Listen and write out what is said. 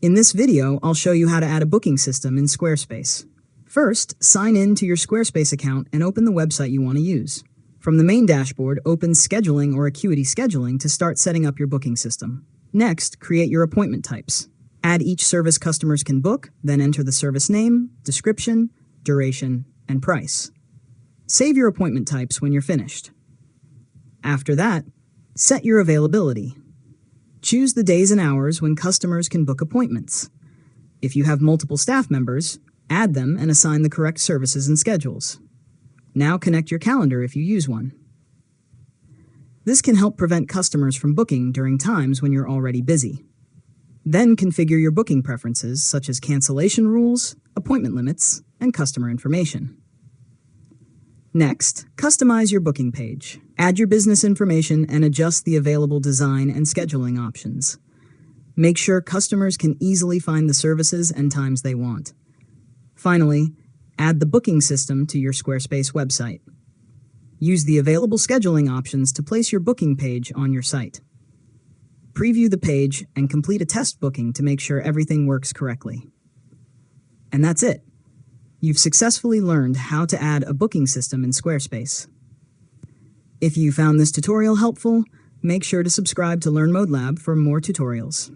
In this video, I'll show you how to add a booking system in Squarespace. First, sign in to your Squarespace account and open the website you want to use. From the main dashboard, open Scheduling or Acuity Scheduling to start setting up your booking system. Next, create your appointment types. Add each service customers can book, then enter the service name, description, duration, and price. Save your appointment types when you're finished. After that, set your availability. Choose the days and hours when customers can book appointments. If you have multiple staff members, add them and assign the correct services and schedules. Now connect your calendar if you use one. This can help prevent customers from booking during times when you're already busy. Then configure your booking preferences such as cancellation rules, appointment limits, and customer information. Next, customize your booking page. Add your business information and adjust the available design and scheduling options. Make sure customers can easily find the services and times they want. Finally, add the booking system to your Squarespace website. Use the available scheduling options to place your booking page on your site. Preview the page and complete a test booking to make sure everything works correctly. And that's it. You've successfully learned how to add a booking system in Squarespace. If you found this tutorial helpful, make sure to subscribe to Learn ModeLab for more tutorials.